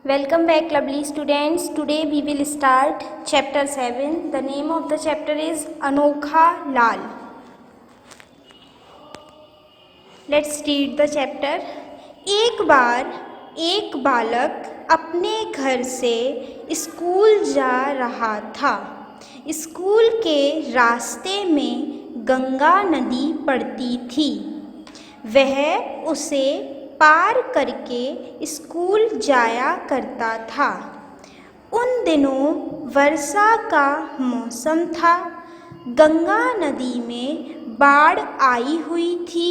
Welcome back, lovely students. Today we will start chapter 7. The name of the chapter is Anokha Lal. Let's read the chapter. एक बार एक बालक अपने घर से school जा रहा था। स्कूल के रास्ते में गंगा नदी पड़ती थी। वह उसे पार करके स्कूल जाया करता था। उन दिनों वर्षा का मौसम था। गंगा नदी में बाढ़ आई हुई थी।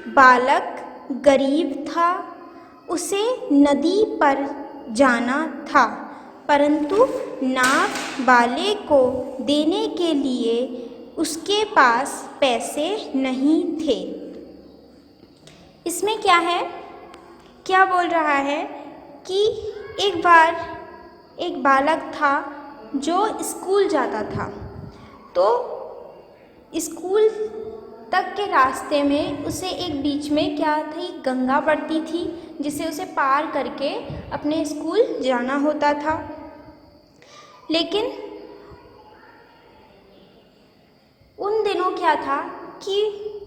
बालक गरीब था। उसे नदी पर जाना था, परंतु नाव वाले को देने के लिए उसके पास पैसे नहीं थे। इसमें क्या है, क्या बोल रहा है कि एक बार एक बालक था जो स्कूल जाता था। तो स्कूल तक के रास्ते में उसे एक बीच में क्या थी, गंगा पड़ती थी, जिसे उसे पार करके अपने स्कूल जाना होता था। लेकिन उन दिनों क्या था कि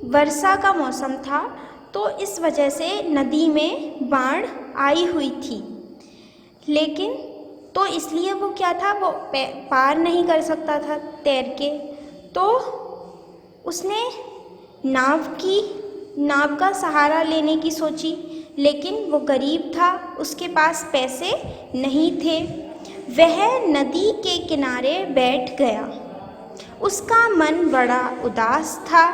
वर्षा का मौसम था, तो इस वजह से नदी में बाढ़ आई हुई थी। लेकिन तो इसलिए वो क्या था, वो पार नहीं कर सकता था तैर के। तो उसने नाव का सहारा लेने की सोची, लेकिन वो गरीब था, उसके पास पैसे नहीं थे। वह नदी के किनारे बैठ गया। उसका मन बड़ा उदास था।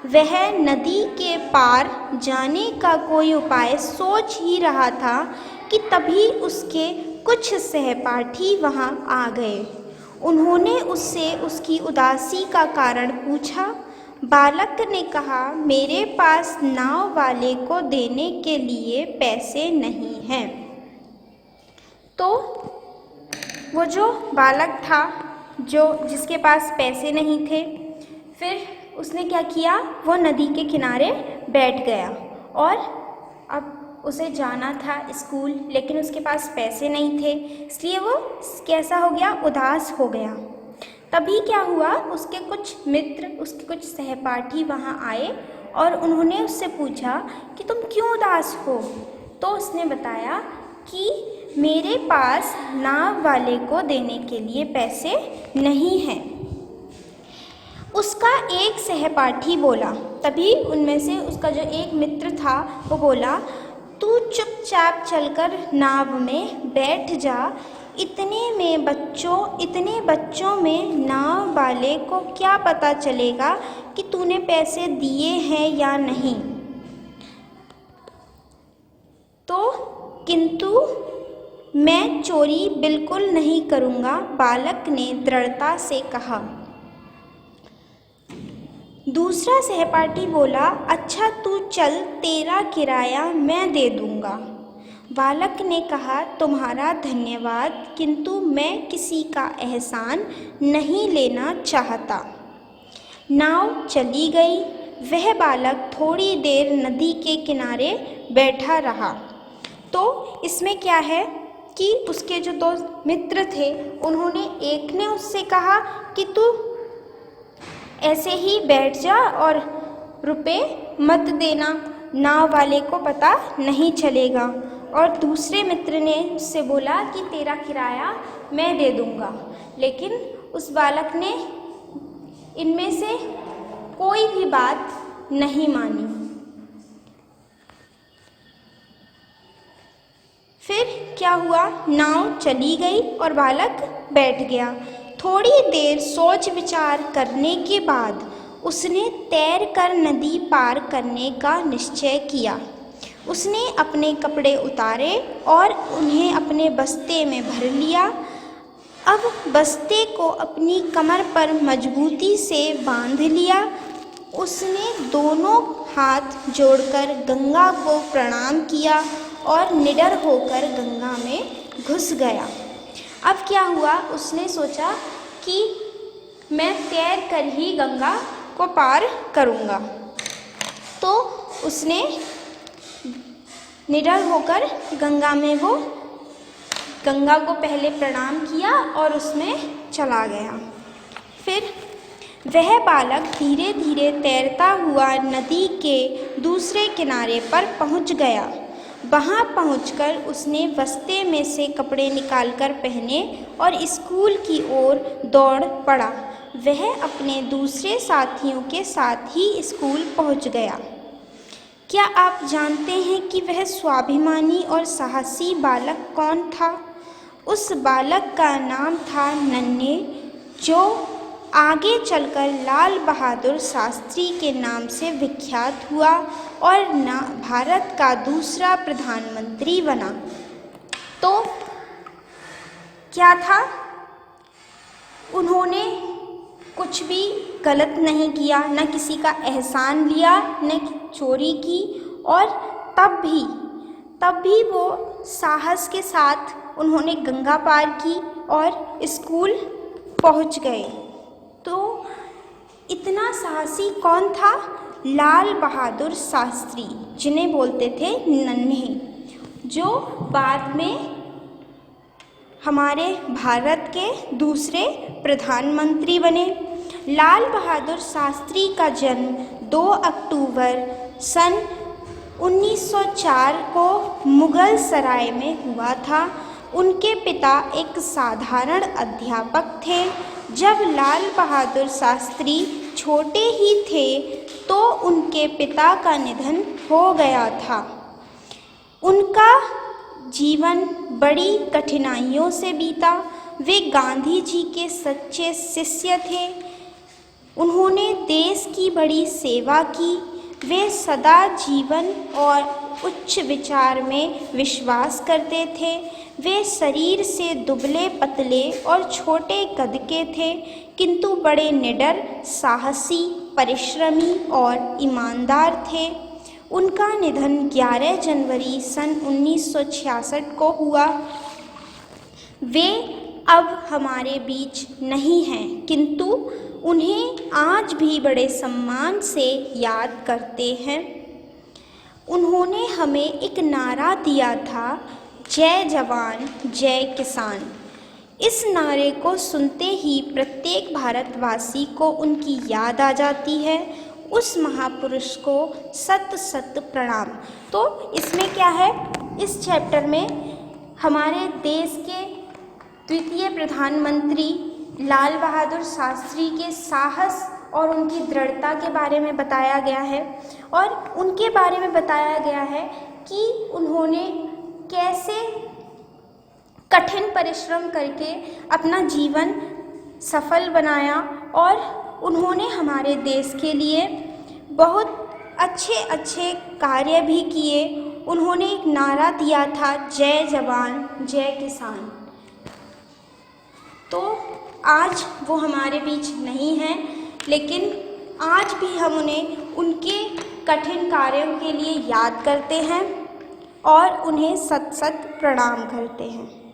वह नदी के पार जाने का कोई उपाय सोच ही रहा था कि तभी उसके कुछ सहपाठी वहां आ गए। उन्होंने उससे उसकी उदासी का कारण पूछा। बालक ने कहा, मेरे पास नाव वाले को देने के लिए पैसे नहीं हैं। तो वो जो बालक था, जिसके पास पैसे नहीं थे, फिर उसने क्या किया, वो नदी के किनारे बैठ गया। और अब उसे जाना था स्कूल, लेकिन उसके पास पैसे नहीं थे, इसलिए वो कैसा हो गया, उदास हो गया। तभी क्या हुआ, उसके कुछ मित्र, उसके कुछ सहपाठी वहाँ आए और उन्होंने उससे पूछा कि तुम क्यों उदास हो। तो उसने बताया कि मेरे पास नाव वाले को देने के लिए पैसे नहीं हैं। उसका एक सहपाठी बोला, तभी उनमें से उसका जो एक मित्र था वो बोला, तू चुपचाप चलकर नाव में बैठ जा। इतने बच्चों में नाव वाले को क्या पता चलेगा कि तूने पैसे दिए हैं या नहीं। तो किंतु मैं चोरी बिल्कुल नहीं करूँगा, बालक ने दृढ़ता से कहा। दूसरा सहपाठी बोला, अच्छा तू चल, तेरा किराया मैं दे दूँगा। बालक ने कहा, तुम्हारा धन्यवाद, किंतु मैं किसी का एहसान नहीं लेना चाहता। नाव चली गई। वह बालक थोड़ी देर नदी के किनारे बैठा रहा। तो इसमें क्या है कि उसके जो दो मित्र थे, उन्होंने, एक ने उससे कहा कि तू ऐसे ही बैठ जा और रुपए मत देना, नाव वाले को पता नहीं चलेगा। और दूसरे मित्र ने उससे बोला कि तेरा किराया मैं दे दूँगा। लेकिन उस बालक ने इनमें से कोई भी बात नहीं मानी। फिर क्या हुआ, नाव चली गई और बालक बैठ गया। थोड़ी देर सोच विचार करने के बाद उसने तैरकर नदी पार करने का निश्चय किया। उसने अपने कपड़े उतारे और उन्हें अपने बस्ते में भर लिया। अब बस्ते को अपनी कमर पर मजबूती से बांध लिया। उसने दोनों हाथ जोड़कर गंगा को प्रणाम किया और निडर होकर गंगा में घुस गया। अब क्या हुआ, उसने सोचा कि मैं तैर कर ही गंगा को पार करूँगा। तो उसने निडर होकर गंगा में वो गंगा को पहले प्रणाम किया और उसमें चला गया। फिर वह बालक धीरे धीरे तैरता हुआ नदी के दूसरे किनारे पर पहुंच गया। वहां पहुंचकर उसने बस्ते में से कपड़े निकालकर पहने और स्कूल की ओर दौड़ पड़ा। वह अपने दूसरे साथियों के साथ ही स्कूल पहुंच गया। क्या आप जानते हैं कि वह स्वाभिमानी और साहसी बालक कौन था? उस बालक का नाम था नन्हे, जो आगे चलकर लाल बहादुर शास्त्री के नाम से विख्यात हुआ और भारत का दूसरा प्रधानमंत्री बना। तो क्या था, उन्होंने कुछ भी गलत नहीं किया, न किसी का एहसान लिया, न चोरी की, और तब भी वो साहस के साथ उन्होंने गंगा पार की और स्कूल पहुंच गए। तो इतना साहसी कौन था? लाल बहादुर शास्त्री, जिन्हें बोलते थे नन्हे, जो बाद में हमारे भारत के दूसरे प्रधानमंत्री बने। लाल बहादुर शास्त्री का जन्म 2 अक्टूबर सन 1904 को मुगल सराय में हुआ था। उनके पिता एक साधारण अध्यापक थे। जब लाल बहादुर शास्त्री छोटे ही थे तो उनके पिता का निधन हो गया था। उनका जीवन बड़ी कठिनाइयों से बीता। वे गांधी जी के सच्चे शिष्य थे। उन्होंने देश की बड़ी सेवा की। वे सदा जीवन और उच्च विचार में विश्वास करते थे। वे शरीर से दुबले पतले और छोटे कद के थे, किंतु बड़े निडर, साहसी, परिश्रमी और ईमानदार थे। उनका निधन 11 जनवरी सन 1966 को हुआ। वे अब हमारे बीच नहीं हैं, किंतु उन्हें आज भी बड़े सम्मान से याद करते हैं। उन्होंने हमें एक नारा दिया था, जय जवान जय किसान। इस नारे को सुनते ही प्रत्येक भारतवासी को उनकी याद आ जाती है। उस महापुरुष को सत सत प्रणाम। तो इसमें क्या है, इस चैप्टर में हमारे देश के द्वितीय प्रधानमंत्री लाल बहादुर शास्त्री के साहस और उनकी दृढ़ता के बारे में बताया गया है, और उनके बारे में बताया गया है कि उन्होंने कैसे कठिन परिश्रम करके अपना जीवन सफल बनाया, और उन्होंने हमारे देश के लिए बहुत अच्छे अच्छे कार्य भी किए। उन्होंने एक नारा दिया था, जय जवान जय किसान। तो आज वो हमारे बीच नहीं हैं, लेकिन आज भी हम उन्हें उनके कठिन कार्यों के लिए याद करते हैं और उन्हें सत सत प्रणाम करते हैं।